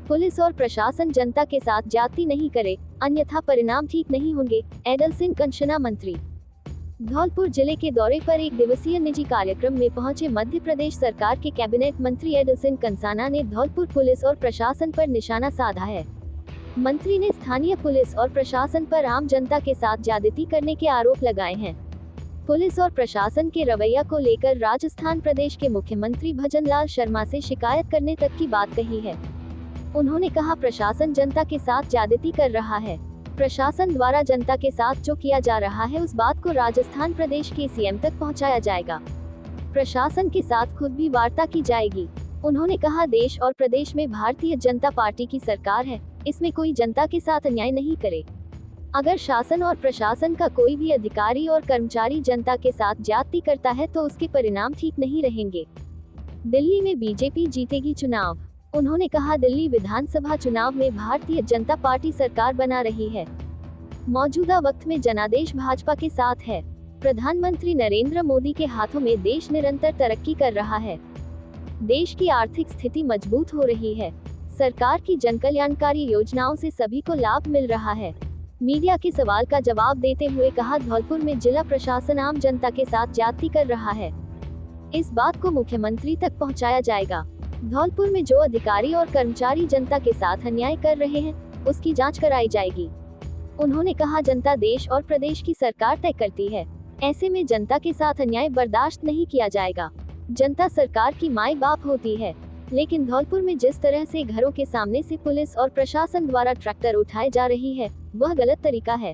Police और प्रशासन जनता के साथ ज्यादती नहीं करे, अन्यथा परिणाम ठीक नहीं होंगे। एडल सिंह कंशना मंत्री धौलपुर जिले के दौरे पर एक दिवसीय निजी कार्यक्रम में पहुंचे मध्य प्रदेश सरकार के कैबिनेट मंत्री एडल सिंह कंसाना ने धौलपुर पुलिस और प्रशासन पर निशाना साधा है। मंत्री ने स्थानीय पुलिस और प्रशासन पर आम जनता के साथ ज्यादती करने के आरोप लगाए हैं। पुलिस और प्रशासन के रवैया को लेकर राजस्थान प्रदेश के मुख्यमंत्री भजनलाल शर्मा से शिकायत करने तक की बात कही है। उन्होंने कहा, प्रशासन जनता के साथ ज्यादती कर रहा है। प्रशासन द्वारा जनता के साथ जो किया जा रहा है उस बात को राजस्थान प्रदेश के सीएम तक पहुंचाया जाएगा। प्रशासन के साथ खुद भी वार्ता की जाएगी। उन्होंने कहा, देश और प्रदेश में भारतीय जनता पार्टी की सरकार है, इसमें कोई जनता के साथ अन्याय नहीं करे। अगर शासन और प्रशासन का कोई भी अधिकारी और कर्मचारी जनता के साथ ज्यादती करता है तो उसके परिणाम ठीक नहीं रहेंगे। दिल्ली में बीजेपी जीतेगी चुनाव। उन्होंने कहा, दिल्ली विधानसभा चुनाव में भारतीय जनता पार्टी सरकार बना रही है। मौजूदा वक्त में जनादेश भाजपा के साथ है। प्रधानमंत्री नरेंद्र मोदी के हाथों में देश निरंतर तरक्की कर रहा है। देश की आर्थिक स्थिति मजबूत हो रही है। सरकार की जनकल्याणकारी योजनाओं से सभी को लाभ मिल रहा है। मीडिया के सवाल का जवाब देते हुए कहा, धौलपुर में जिला प्रशासन आम जनता के साथ ज्यादती कर रहा है। इस बात को मुख्यमंत्री तक पहुंचाया जाएगा। धौलपुर में जो अधिकारी और कर्मचारी जनता के साथ अन्याय कर रहे हैं उसकी जांच कराई जाएगी। उन्होंने कहा, जनता देश और प्रदेश की सरकार तय करती है, ऐसे में जनता के साथ अन्याय बर्दाश्त नहीं किया जाएगा। जनता सरकार की माई बाप होती है, लेकिन धौलपुर में जिस तरह से घरों के सामने से पुलिस और प्रशासन द्वारा ट्रैक्टर उठाए जा रही है वह गलत तरीका है।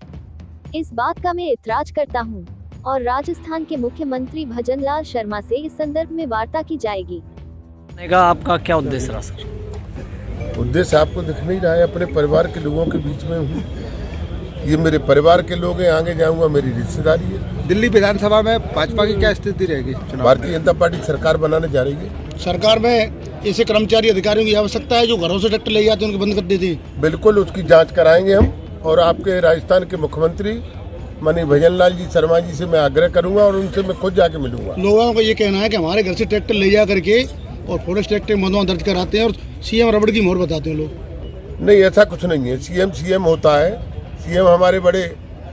इस बात का मैं इतराज करता हूँ और राजस्थान के मुख्यमंत्री भजनलाल शर्मा से इस संदर्भ में वार्ता की जाएगी। आपका क्या उद्देश्य रहा सर? उद्देश्य आपको दिख नहीं रहा है, अपने परिवार के लोगों के बीच में हूँ। ये मेरे परिवार के लोग हैं, आगे जाऊंगा, मेरी रिश्तेदारी है। दिल्ली विधानसभा में भाजपा की क्या स्थिति रहेगी? भारतीय जनता पार्टी सरकार बनाने जा रही है। सरकार में ऐसे कर्मचारी अधिकारियों की आवश्यकता है जो घरों से ट्रैक्टर ले जाते हैं उनको बंद कर देते हैं। बिल्कुल उसकी जाँच कराएंगे हम, और आपके राजस्थान के मुख्यमंत्री माननीय भजनलाल जी शर्मा जी से मैं आग्रह करूंगा और उनसे मैं खुद जाके मिलूंगा। लोगों का ये कहना है कि हमारे घर से ट्रैक्टर ले जा करके और फॉरेस्ट एक्ट में मुकदमा दर्ज कराते हैं और सीएम रबड़ की मोहर बताते हैं लोग। नहीं, ऐसा कुछ नहीं है। सीएम होता है। सीएम हमारे बड़े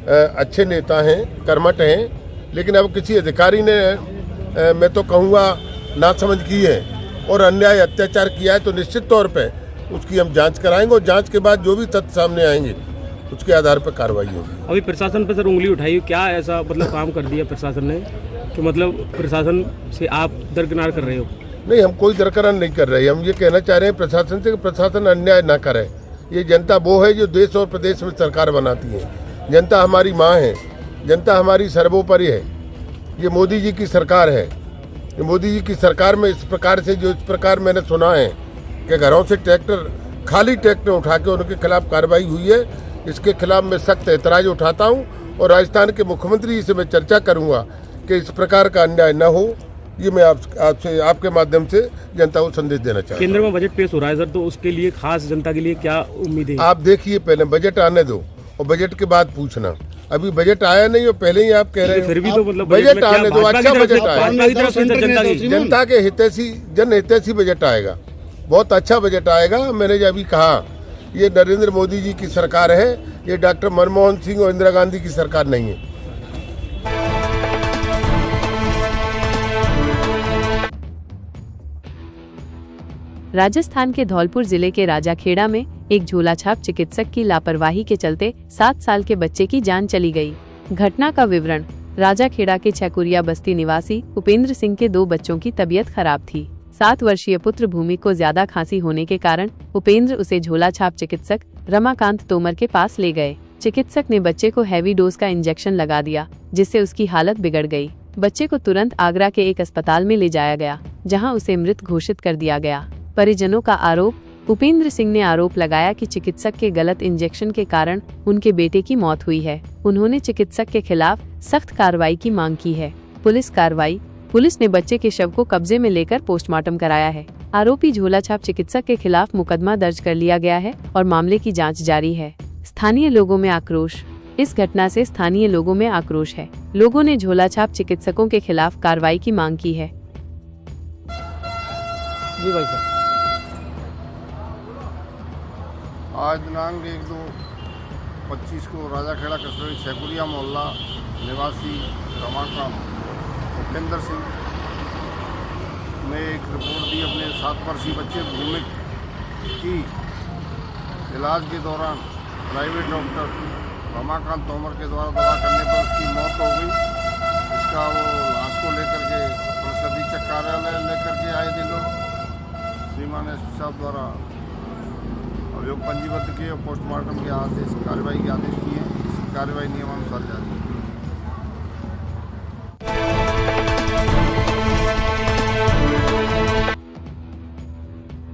अच्छे नेता हैं, कर्मठ हैं, लेकिन अब किसी अधिकारी ने मैं तो कहूँगा नासमझ की है और अन्याय अत्याचार किया है तो निश्चित तौर पे उसकी हम जांच कराएंगे और जांच के बाद जो भी तथ्य सामने आएंगे उसके आधार पर कार्रवाई होगी। अभी प्रशासन पर सर उंगली उठाई, क्या ऐसा मतलब काम कर दिया प्रशासन ने कि मतलब प्रशासन से आप दरकिनार कर रहे हो? नहीं, हम कोई दरकिनार नहीं कर रहे। हम ये कहना चाह रहे हैं प्रशासन से कि प्रशासन अन्याय ना करे। ये जनता वो है जो देश और प्रदेश में सरकार बनाती है। जनता हमारी माँ है, जनता हमारी सर्वोपरि है। ये मोदी जी की सरकार है। ये मोदी जी की सरकार में इस प्रकार से जो इस प्रकार मैंने सुना है कि घरों से ट्रैक्टर, खाली ट्रैक्टर उठा के उनके खिलाफ कार्रवाई हुई है, इसके खिलाफ मैं सख्त एतराज उठाता हूँ और राजस्थान के मुख्यमंत्री जी से मैं चर्चा करूँगा कि इस प्रकार का अन्याय न हो। ये मैं आपसे आपके माध्यम से जनता को संदेश देना चाहता हूँ। केंद्र में बजट पेश हो रहा है सर, तो उसके लिए खास जनता के लिए क्या उम्मीद है? आप देखिए, पहले बजट आने दो और बजट के बाद पूछना। अभी बजट आया नहीं और पहले ही आप कह रहे हैं। फिर भी तो मतलब बजट आने दो, अच्छा बजट आया, जनता के हितैषी, जन हितैषी बजट आएगा, बहुत अच्छा बजट आएगा। मैंने जब अभी कहा, ये नरेंद्र मोदी जी की सरकार है, ये डॉक्टर मनमोहन सिंह और इंदिरा गांधी की सरकार नहीं है। राजस्थान के धौलपुर जिले के राजाखेड़ा में एक झोलाछाप चिकित्सक की लापरवाही के चलते 7 साल के बच्चे की जान चली गई। घटना का विवरण, राजाखेड़ा के छकुरिया बस्ती निवासी उपेंद्र सिंह के 2 बच्चों की तबीयत खराब थी। 7 वर्षीय पुत्र भूमि को ज्यादा खांसी होने के कारण उपेंद्र उसे झोलाछाप चिकित्सक रमाकांत तोमर के पास ले गए। चिकित्सक ने बच्चे को हैवी डोज का इंजेक्शन लगा दिया, जिससे उसकी हालत बिगड़ गई। बच्चे को तुरंत आगरा के एक अस्पताल में ले जाया गया, जहां उसे मृत घोषित कर दिया गया। परिजनों का आरोप, उपेंद्र सिंह ने आरोप लगाया कि चिकित्सक के गलत इंजेक्शन के कारण उनके बेटे की मौत हुई है। उन्होंने चिकित्सक के खिलाफ सख्त कार्रवाई की मांग की है। पुलिस कार्रवाई, पुलिस ने बच्चे के शव को कब्जे में लेकर पोस्टमार्टम कराया है। आरोपी झोलाछाप चिकित्सक के खिलाफ मुकदमा दर्ज कर लिया गया है और मामले की जांच जारी है। स्थानीय लोगों में आक्रोश। इस घटना से स्थानीय लोगों में आक्रोश है। लोगों ने झोलाछाप चिकित्सकों के खिलाफ कार्रवाई की मांग की है। जी भाई साहब, आज दिनांक 1/2/25 को राजाखेड़ा कस्बे छैकुरिया मोहल्ला निवासी रमाकांत उपेंद्र सिंह ने एक रिपोर्ट दी अपने 7 वर्षीय बच्चे भूमिक की इलाज के दौरान प्राइवेट डॉक्टर रमाकांत तोमर के द्वारा दवा करने पर उसकी मौत हो गई। इसका वो लाश को लेकर के पुलिस अधीक्षक कार्यालय लेकर के आए थे लोग। श्रीमान एसपी साहब द्वारा अभियोग पंजीबद्ध किए और पोस्टमार्टम के आदेश कार्रवाई के आदेश किए। इसकी कार्रवाई नियमानुसार जारी है।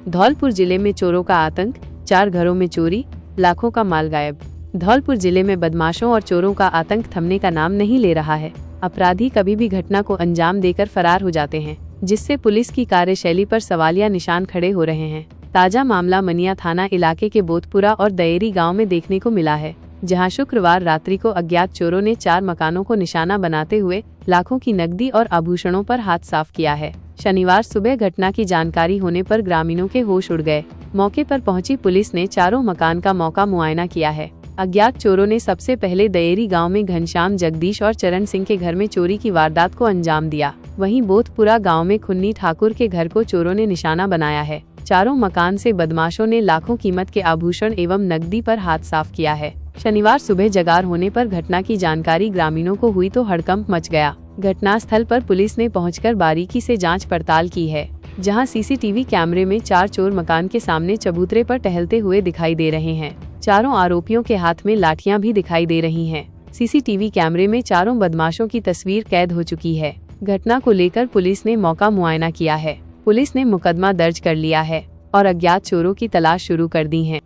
धौलपुर जिले में चोरों का आतंक, 4 घरों में चोरी, लाखों का माल गायब। धौलपुर जिले में बदमाशों और चोरों का आतंक थमने का नाम नहीं ले रहा है। अपराधी कभी भी घटना को अंजाम देकर फरार हो जाते हैं, जिससे पुलिस की कार्यशैली पर सवालिया निशान खड़े हो रहे हैं। ताजा मामला मनिया थाना इलाके के बोधपुरा और दयेरी गांव में देखने को मिला है, जहां शुक्रवार रात्रि को अज्ञात चोरों ने 4 मकानों को निशाना बनाते हुए लाखों की नकदी और आभूषणों पर हाथ साफ किया है। शनिवार सुबह घटना की जानकारी होने पर ग्रामीणों के होश उड़ गए। मौके पर पहुंची पुलिस ने चारों मकान का मौका मुआयना किया है। अज्ञात चोरों ने सबसे पहले दयेरी गांव में घनश्याम, जगदीश और चरण सिंह के घर में चोरी की वारदात को अंजाम दिया। वहीं बोधपुरा गांव में खुन्नी ठाकुर के घर को चोरों ने निशाना बनाया है। चारों मकान से बदमाशों ने लाखों कीमत के आभूषण एवं नकदी पर हाथ साफ किया है। शनिवार सुबह जगार होने पर घटना की जानकारी ग्रामीणों को हुई तो हड़कंप मच गया। घटनास्थल पर पुलिस ने पहुंचकर बारीकी से जांच पड़ताल की है, जहां सीसीटीवी कैमरे में 4 चोर मकान के सामने चबूतरे पर टहलते हुए दिखाई दे रहे हैं। चारों आरोपियों के हाथ में लाठियां भी दिखाई दे रही हैं। सीसीटीवी कैमरे में चारों बदमाशों की तस्वीर कैद हो चुकी है। घटना को लेकर पुलिस ने मौका मुआयना किया है। पुलिस ने मुकदमा दर्ज कर लिया है और अज्ञात चोरों की तलाश शुरू कर दी है।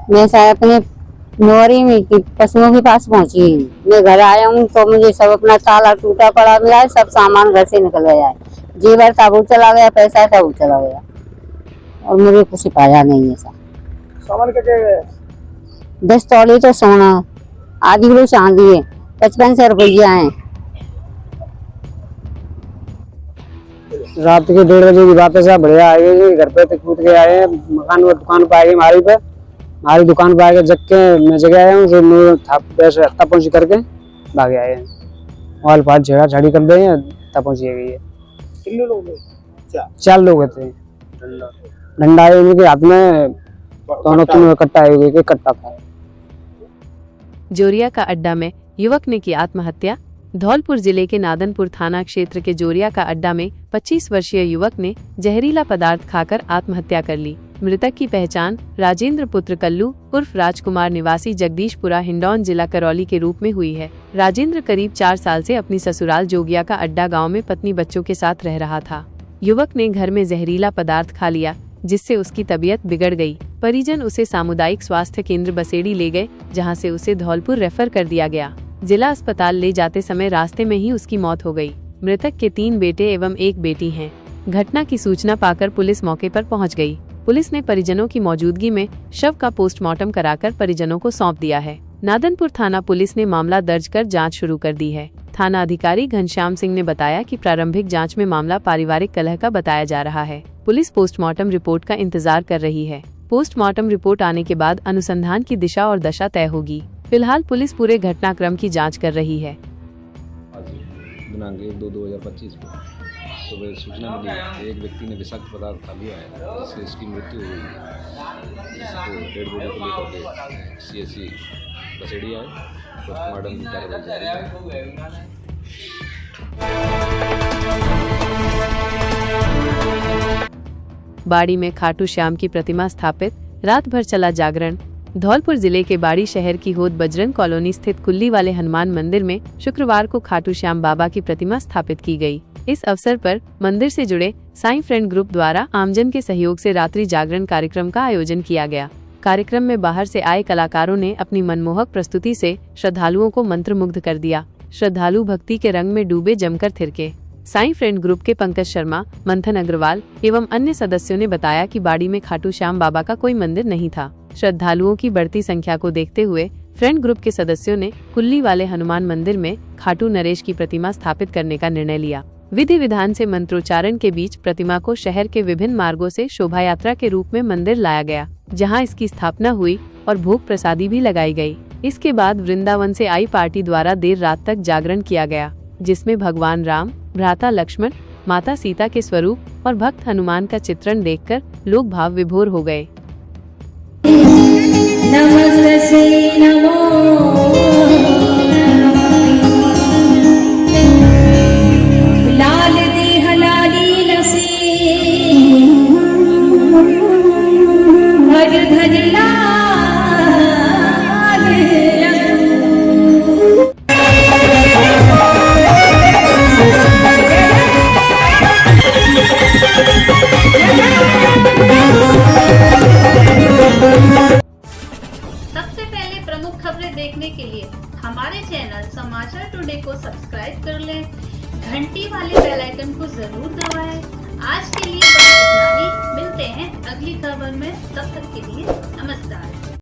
मैं अपने नौरी में पशुओं के पास पहुंची। मैं घर आया हूँ तो मुझे सब अपना ताला टूटा पड़ा मिला है। सब सामान घर से निकल गया है। जेवर था वो चला गया, पैसा था वो चला गया और मुझे कुछ पाया नहीं है। सामान क्या 10 तोले तो सोना, आधी किलो चांदी है, 55 रुपया है। रात के 1:30 बजे की बात है साहब। बढ़िया आए गए, घर पे कूद के आए हैं। मकान में दुकान पे आए हमारी दुकान पे आके जग के मैं जगह आया हूँ। फिर मैं तब पहुँच करके भागे आए हैं। मोबाइल पास झेड़ा झाड़ी कर दे तब पहुँच गई है। कितने लोग थे? 4 लोग थे। डंडा है उनके हाथ में, दोनों तीनों इकट्ठा है, एक इकट्ठा था। जोरिया का अड्डा में युवक ने की आत्महत्या। धौलपुर जिले के नादनपुर थाना क्षेत्र के जोरिया का अड्डा में 25 वर्षीय युवक ने जहरीला पदार्थ खाकर आत्महत्या कर ली। मृतक की पहचान राजेंद्र पुत्र कल्लू उर्फ राजकुमार निवासी जगदीशपुरा हिंडौन जिला करौली के रूप में हुई है। राजेंद्र करीब 4 साल से अपनी ससुराल जोगिया का अड्डा गांव में पत्नी बच्चों के साथ रह रहा था। युवक ने घर में जहरीला पदार्थ खा लिया, जिससे उसकी तबीयत बिगड़ गई। परिजन उसे सामुदायिक स्वास्थ्य केंद्र बसेड़ी ले गए, जहां से उसे धौलपुर रेफर कर दिया गया। जिला अस्पताल ले जाते समय रास्ते में ही उसकी मौत हो गई। मृतक के 3 बेटे एवं 1 बेटी हैं। घटना की सूचना पाकर पुलिस मौके पर पहुंच गई। पुलिस ने परिजनों की मौजूदगी में शव का पोस्टमार्टम कराकर परिजनों को सौंप दिया है। नादनपुर थाना पुलिस ने मामला दर्ज कर जांच शुरू कर दी है। थाना अधिकारी घनश्याम सिंह ने बताया कि प्रारंभिक जांच में मामला पारिवारिक कलह का बताया जा रहा है। पुलिस पोस्टमार्टम रिपोर्ट का इंतजार कर रही है। पोस्टमार्टम रिपोर्ट आने के बाद अनुसंधान की दिशा और दशा तय होगी। फिलहाल पुलिस पूरे घटनाक्रम की जांच कर रही है। दिनांक 1/2/2025 को सुबह सूचना मिली, एक व्यक्ति ने विषाक्त पदार्थ खा लिया है, जिससे इसकी मृत्यु हुई है। इसको डेड बॉडी को लेकर के CSC बसेड़ी आए, पोस्टमार्टम की कार्रवाई जारी है। बाड़ी में खाटू श्याम की प्रतिमा स्थापित, रात भर चला जागरण। धौलपुर जिले के बाड़ी शहर की होद बजरंग कॉलोनी स्थित कुल्ली वाले हनुमान मंदिर में शुक्रवार को खाटू श्याम बाबा की प्रतिमा स्थापित की गई। इस अवसर पर मंदिर से जुड़े साईं फ्रेंड ग्रुप द्वारा आमजन के सहयोग से रात्रि जागरण कार्यक्रम का आयोजन किया गया। कार्यक्रम में बाहर से आए कलाकारों ने अपनी मनमोहक प्रस्तुति से श्रद्धालुओं को मंत्रमुग्ध कर दिया। श्रद्धालु भक्ति के रंग में डूबे, जमकर थिरके। साईं फ्रेंड ग्रुप के पंकज शर्मा, मंथन अग्रवाल एवं अन्य सदस्यों ने बताया कि बाड़ी में खाटू श्याम बाबा का कोई मंदिर नहीं था। श्रद्धालुओं की बढ़ती संख्या को देखते हुए फ्रेंड ग्रुप के सदस्यों ने कुल्ली वाले हनुमान मंदिर में खाटू नरेश की प्रतिमा स्थापित करने का निर्णय लिया। विधि विधान से मंत्रोच्चारण के बीच प्रतिमा को शहर के विभिन्न मार्गों से शोभा यात्रा के रूप में मंदिर लाया गया, जहां इसकी स्थापना हुई और भोग प्रसादी भी लगाई गई। इसके बाद वृंदावन से आई पार्टी द्वारा देर रात तक जागरण किया गया, जिसमें भगवान राम, भ्राता लक्ष्मण, माता सीता के स्वरूप और भक्त हनुमान का चित्रण देखकर लोग भाव विभोर हो गए। सबसे पहले प्रमुख खबरें देखने के लिए हमारे चैनल समाचार टुडे को सब्सक्राइब कर लें, घंटी वाले बेल आइकन को जरूर दबाएं। आज के लिए बस इतना ही, मिलते हैं अगली खबर में, तब तक के लिए नमस्कार।